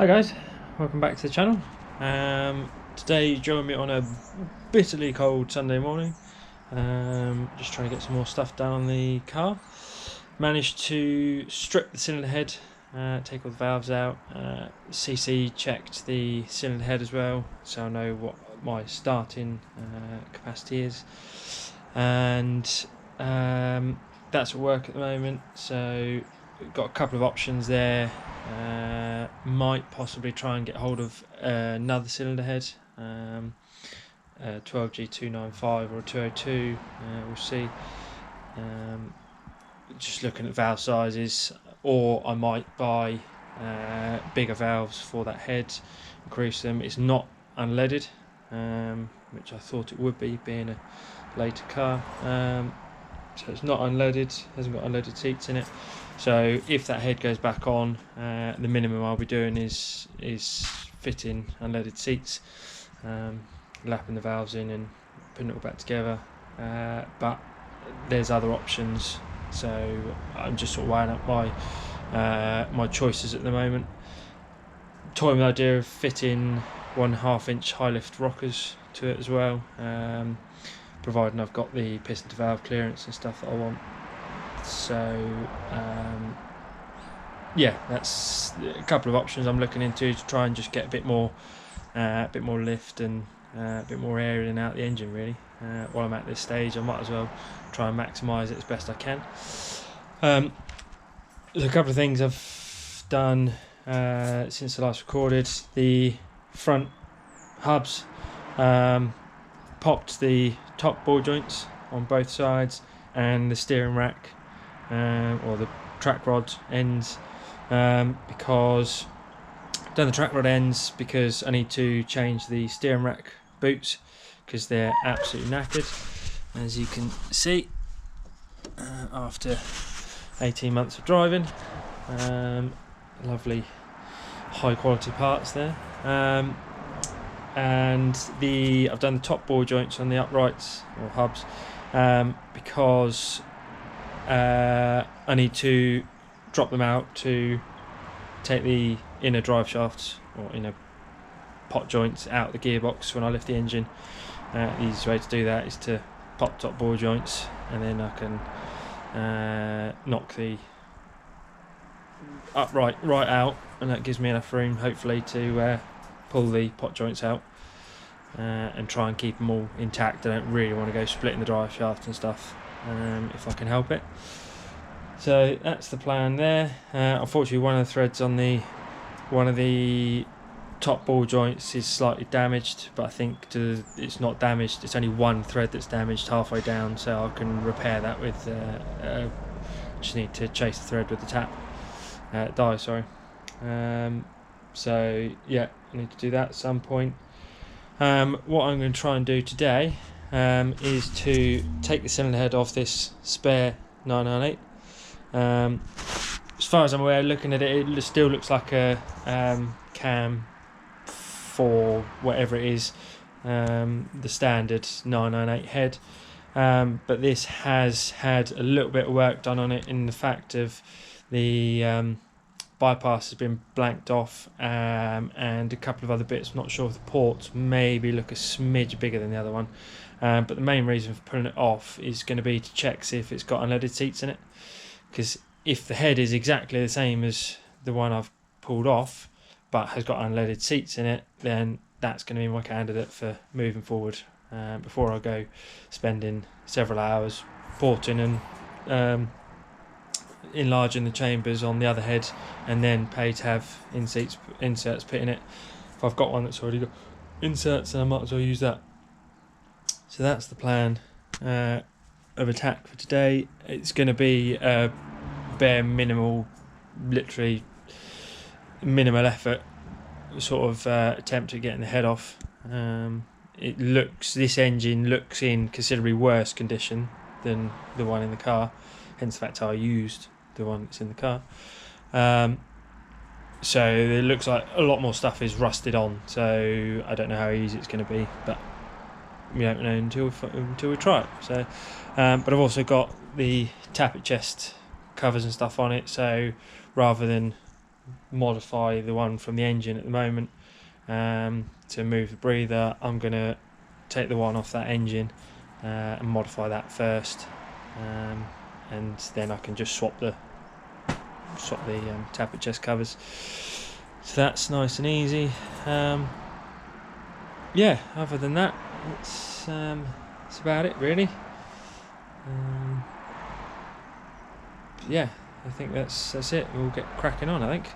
Hi guys, welcome back to the channel. Today you join me on a bitterly cold Sunday morning. Just trying to get some more stuff done on the car. Managed to strip the cylinder head, take all the valves out. CC checked the cylinder head as well, so I know what my starting capacity is. And that's at work at the moment, so we've got a couple of options there. Might possibly try and get hold of another cylinder head, 12G295 or a 202, we'll see. Just looking at valve sizes, or I might buy bigger valves for that head, increase them. It's not unleaded, which I thought it would be, being a later car. So it's not unleaded, hasn't got unleaded seats in it. So if that head goes back on, the minimum I'll be doing is fitting unleaded seats, lapping the valves in and putting it all back together. But there's other options, so I'm just sort of weighing up my choices at the moment. Toying with the idea of fitting 1.5 inch high lift rockers to it as well, providing I've got the piston to valve clearance and stuff that I want. So yeah, that's a couple of options I'm looking into to try and just get a bit more lift and a bit more air in and out the engine really. While I'm at this stage, I might as well try and maximise it as best I can. There's a couple of things I've done since I last recorded. The front hubs, popped the top ball joints on both sides, and the steering rack or the track rod ends, because I've done the track rod ends because I need to change the steering rack boots because they're absolutely knackered, as you can see, after 18 months of driving. Lovely high quality parts there. And I've done the top ball joints on the uprights or hubs, because I need to drop them out to take the inner drive shafts or inner pot joints out of the gearbox when I lift the engine. The easiest way to do that is to pop top ball joints, and then I can knock the upright right out, and that gives me enough room hopefully to pull the pot joints out and try and keep them all intact. I don't really want to go splitting the drive shaft and stuff if I can help it. So that's the plan there. Unfortunately, one of the threads on one of the top ball joints is slightly damaged, but I think it's not damaged, it's only one thread that's damaged halfway down, so I can repair that with just need to chase the thread with the die, sorry. So yeah, I need to do that at some point. What I'm going to try and do today is to take the cylinder head off this spare 998. As far as I'm aware, looking at it, it still looks like a cam for whatever it is, the standard 998 head, but this has had a little bit of work done on it, in the fact of the bypass has been blanked off, and a couple of other bits. I'm not sure if the ports maybe look a smidge bigger than the other one, but the main reason for pulling it off is going to be to check see if it's got unleaded seats in it, because if the head is exactly the same as the one I've pulled off but has got unleaded seats in it, then that's going to be my candidate for moving forward, before I go spending several hours porting and enlarging the chambers on the other head, and then pay to have inserts put in it. If I've got one that's already got inserts, then I might as well use that. So that's the plan of attack for today. It's going to be a bare minimal, literally minimal effort sort of attempt at getting the head off. This engine looks in considerably worse condition than the one in the car, hence the fact I used the one that's in the car. So it looks like a lot more stuff is rusted on, so I don't know how easy it's going to be, but we don't know until we try it. So but I've also got the tappet chest covers and stuff on it, so rather than modify the one from the engine at the moment. To move the breather, I'm going to take the one off that engine and modify that first, and then I can just swap the tappet chest covers. So that's nice and easy. Yeah, other than that, it's about it really. Yeah, I think that's it. We'll get cracking on, I think.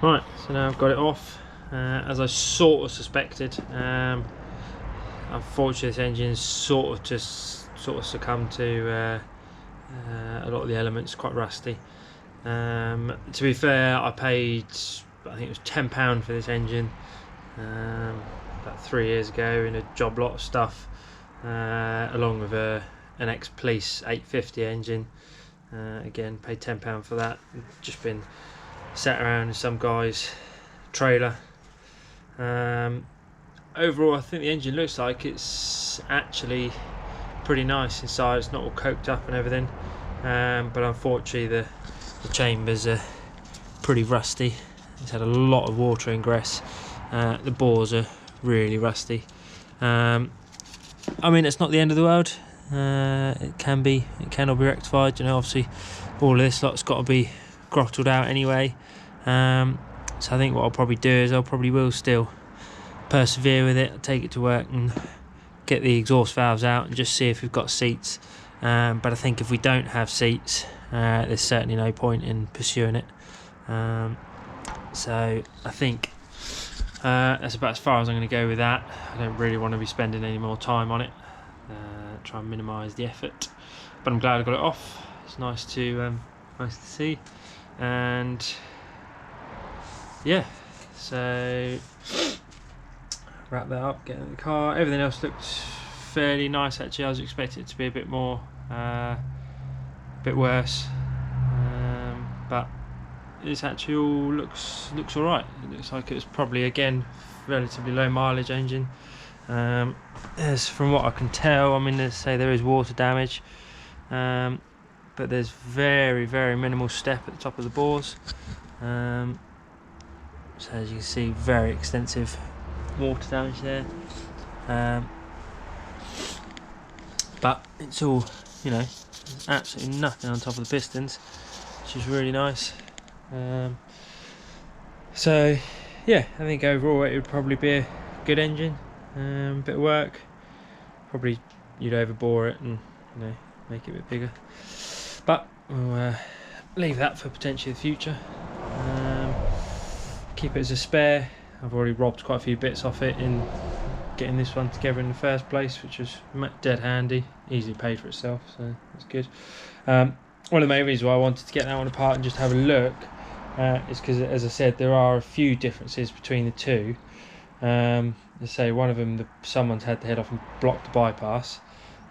Right, so now I've got it off, as I sort of suspected. Unfortunately, this engine's sort of succumbed to a lot of the elements, quite rusty. To be fair, I paid, I think it was £10 for this engine about 3 years ago in a job lot of stuff, along with an ex-police 850 engine. Again, paid £10 for that. Just been sat around in some guy's trailer. Overall, I think the engine looks like it's actually pretty nice inside. It's not all coked up and everything, but unfortunately the chambers are pretty rusty. It's had a lot of water ingress. The bores are really rusty. I mean, it's not the end of the world. It can all be rectified. You know, obviously all of this lot's got to be grottled out anyway. So I think what I'll probably do is will still persevere with it, take it to work and get the exhaust valves out and just see if we've got seats. But I think if we don't have seats, there's certainly no point in pursuing it. So I think that's about as far as I'm going to go with that. I don't really want to be spending any more time on it. Try and minimise the effort, but I'm glad I got it off. It's nice to see, and yeah. So wrap that up, get in the car. Everything else looked fairly nice actually. I was expecting it to be a bit more, bit worse, but this actually all looks all right. It looks like it's probably again relatively low mileage engine. As from what I can tell, I mean, let's say there is water damage, but there's very minimal step at the top of the bores. So as you can see, very extensive water damage there. But it's all, you know, there's absolutely nothing on top of the pistons, which is really nice. So yeah, I think overall it would probably be a good engine. Bit of work, probably you'd overbore it and, you know, make it a bit bigger, but we'll leave that for potentially the future. Keep it as a spare. I've already robbed quite a few bits off it in getting this one together in the first place, which was dead handy, easily paid for itself, so that's good. One of the main reasons why I wanted to get that one apart and just have a look is because, as I said, there are a few differences between the two. Let's say one of them, someone's had to head off and block the bypass.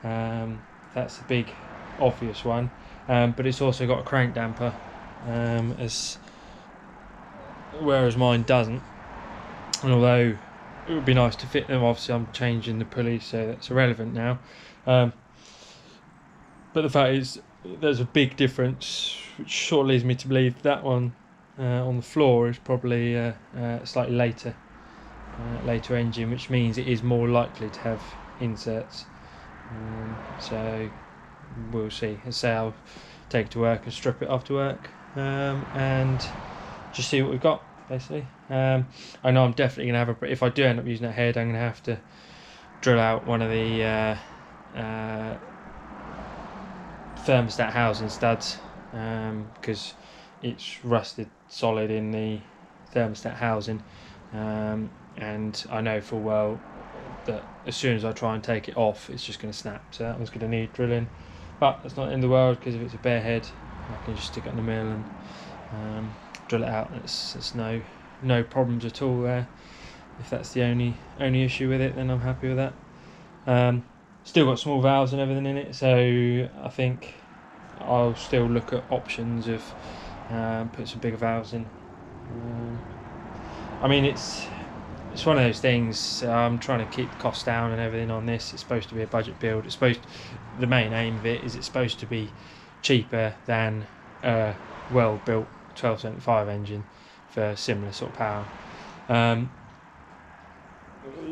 That's the big obvious one, but it's also got a crank damper, whereas mine doesn't. And although it would be nice to fit them, obviously I'm changing the pulley, so that's irrelevant now. But the fact is, there's a big difference, which sort of leads me to believe that one on the floor is probably a slightly later engine, which means it is more likely to have inserts. So we'll see. As I say, I'll take it to work and strip it after work, and just see what we've got, basically. I know I'm definitely going to have if I do end up using that head, I'm going to have to drill out one of the thermostat housing studs, because it's rusted solid in the thermostat housing, and I know full well that as soon as I try and take it off, it's just going to snap, so that one's going to need drilling. But that's not the end of the world, because if it's a bare head, I can just stick it in the mill and drill it out. It's no problems at all there. If that's the only issue with it, then I'm happy with that. Still got small valves and everything in it, so I think I'll still look at options of put some bigger valves in. I mean, it's one of those things. I'm trying to keep the costs down and everything on this. It's supposed to be a budget build. The main aim of it is it's supposed to be cheaper than a well-built 1275 engine for similar sort of power.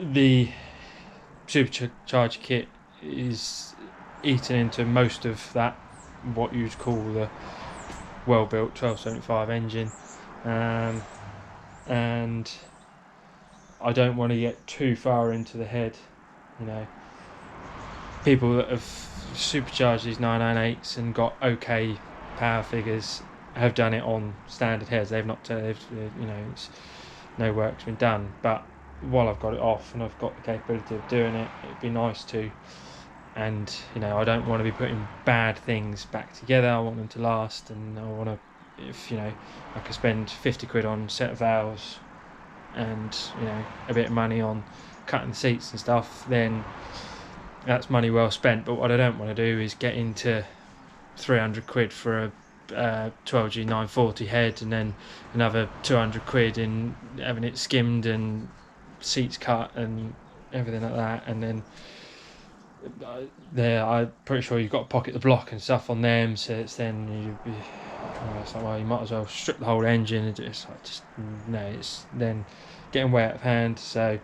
The supercharged kit is eaten into most of that, what you'd call the well-built 1275 engine, and I don't want to get too far into the head. You know, people that have supercharged these 998s and got okay power figures have done it on standard heads. They've not, you know, no work's been done. But while I've got it off and I've got the capability of doing it, it'd be nice to. And you know, I don't want to be putting bad things back together. I want them to last, and I want to, if you know, I could spend 50 quid on a set of valves and, you know, a bit of money on cutting the seats and stuff, then that's money well spent. But what I don't want to do is get into 300 quid for a 12G 940 head, and then another 200 quid in having it skimmed and seats cut and everything like that, and then I'm pretty sure you've got to pocket the block and stuff on them, so it's then it's like, well, you might as well strip the whole engine. It's like, just no, it's then getting way out of hand. So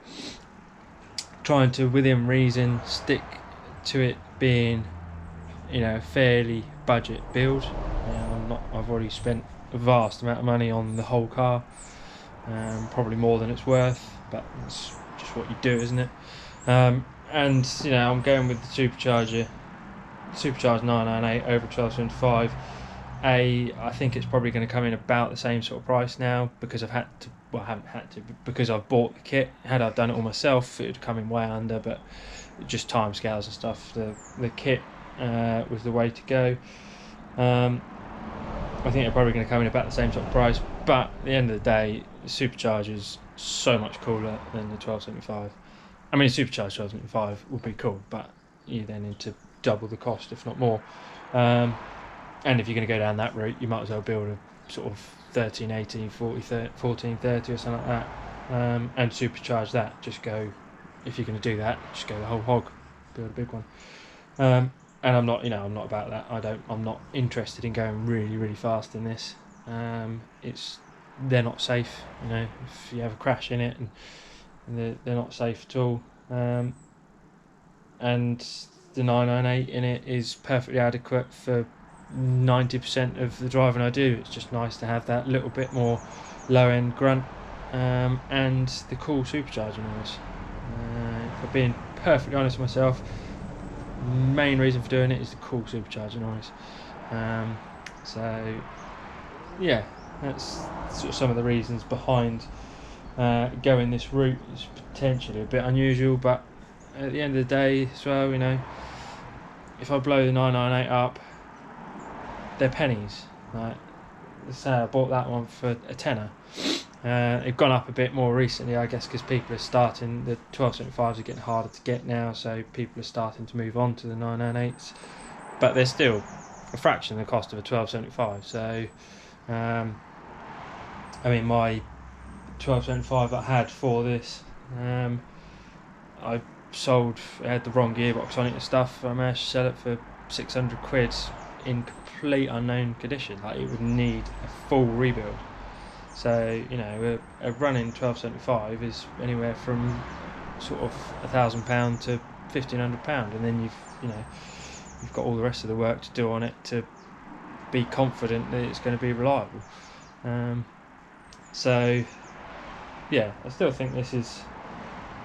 trying to, within reason, stick to it being, a fairly budget build. I've already spent a vast amount of money on the whole car, probably more than it's worth, but it's just what you do, isn't it? And I'm going with the Supercharged 998 over 1275. I think it's probably going to come in about the same sort of price now, because I haven't had to, because I've bought the kit. Had I done it all myself, it would come in way under, but just time scales and stuff, the kit was the way to go. I think they're probably going to come in about the same sort of price, but at the end of the day, the Supercharged is so much cooler than the 1275. I mean, Supercharged 1275 would be cool, but you then need to double the cost, if not more. And if you're going to go down that route, you might as well build a sort of 1380, 1430 or something like that, and supercharge that. If you're going to do that, just go the whole hog, build a big one. And I'm not about that. I'm not interested in going really, really fast in this. They're not safe. If you have a crash in it, and they're not safe at all. And the 998 in it is perfectly adequate for 90% of the driving I do. It's just nice to have that little bit more low-end grunt, and the cool supercharging noise. If I'm being perfectly honest with myself, main reason for doing it is the cool supercharger noise. So yeah, that's sort of some of the reasons behind going this route. It's potentially a bit unusual, but at the end of the day as well, if I blow the 998 up, they're pennies. Like, let's say I bought that one for a tenner. They've gone up a bit more recently, I guess, because people are starting, the 1275s are getting harder to get now, so people are starting to move on to the 998s, but they're still a fraction of the cost of a 1275. So my 1275 I had for this, I had the wrong gearbox on it and stuff. I managed to sell it for 600 quid in complete unknown condition. Like, it would need a full rebuild. So a running 1275 is anywhere from sort of £1,000 to £1,500, and then you've got all the rest of the work to do on it to be confident that it's going to be reliable. So yeah, I still think this is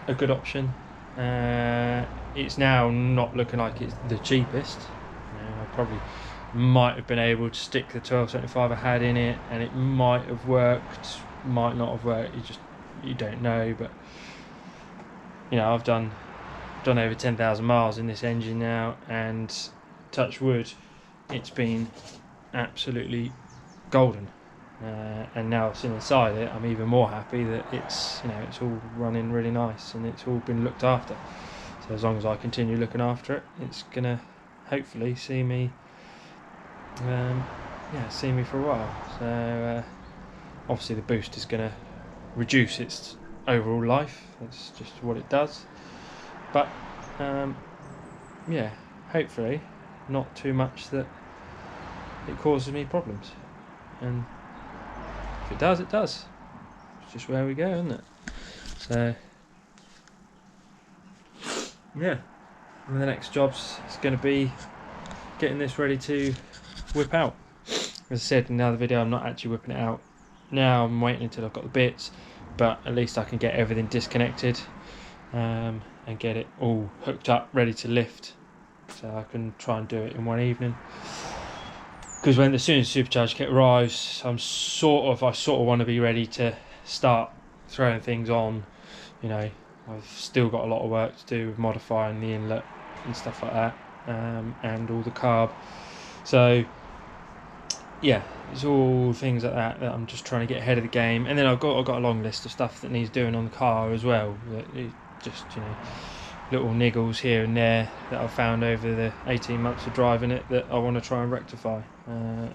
a good option. It's now not looking like it's the cheapest. I probably might have been able to stick the 1275 I had in it, and it might have worked, might not have worked. You don't know, but I've done over 10,000 miles in this engine now, and touch wood, it's been absolutely golden. And now sitting inside it, I'm even more happy that it's all running really nice and it's all been looked after. So as long as I continue looking after it, it's gonna hopefully see me for a while. So obviously the boost is gonna reduce its overall life. That's just what it does. But hopefully not too much that it causes me problems. And if it does, it does. It's just where we go, isn't it? So yeah, and the next job's going to be getting this ready to whip out. As I said in the other video, I'm not actually whipping it out now. I'm waiting until I've got the bits, but at least I can get everything disconnected and get it all hooked up, ready to lift, so I can try and do it in one evening. Because as soon as the supercharged kit arrives, I sort of want to be ready to start throwing things on. I've still got a lot of work to do with modifying the inlet and stuff like that, and all the carb. So yeah, it's all things like that I'm just trying to get ahead of the game. And then I've got a long list of stuff that needs doing on the car as well. Just little niggles here and there that I've found over the 18 months of driving it that I want to try and rectify.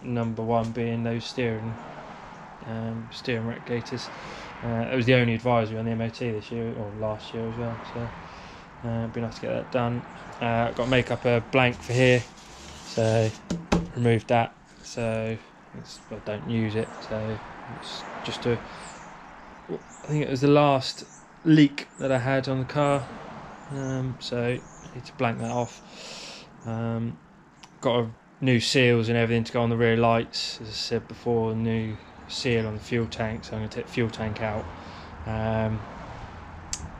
Number one being those steering regulators. It was the only advisory on the MOT this year, or last year as well. So It'd be nice to get that done. I've got to make up a blank for here, so remove that. So I don't use it. So it's just I think it was the last leak that I had on the car. So I need to blank that off. Got new seals and everything to go on the rear lights. As I said before, new seal on the fuel tank. So I'm going to take the fuel tank out.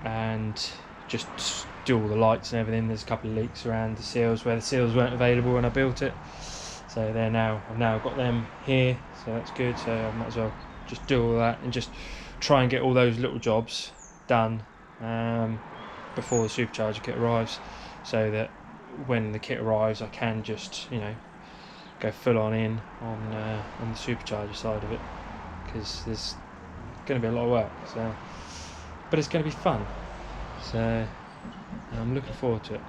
And just do all the lights and everything. There's a couple of leaks around the seals where the seals weren't available when I built it, so they're now, I've now got them here, so that's good. So I might as well just do all that and just try and get all those little jobs done before the supercharger kit arrives, so that when the kit arrives I can just, you know, go full on in on the supercharger side of it, because there's going to be a lot of work. So, but it's going to be fun, so I'm looking forward to it.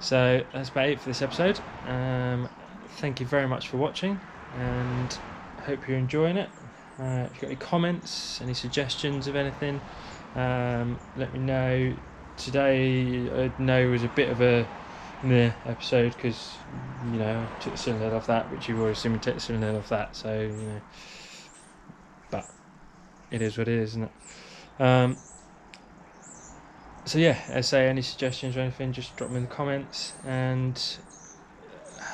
So that's about it for this episode. Thank you very much for watching, and I hope you're enjoying it. If you've got any comments, any suggestions of anything, let me know. Today I know was a bit of a meh episode, because, you know, I took the cylinder off that, which you've already seen me take the cylinder off that, so, you know, but it is what it is, isn't it? So yeah, as I say, any suggestions or anything, just drop them in the comments, and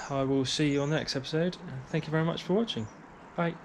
I will see you on the next episode. Thank you very much for watching. Bye.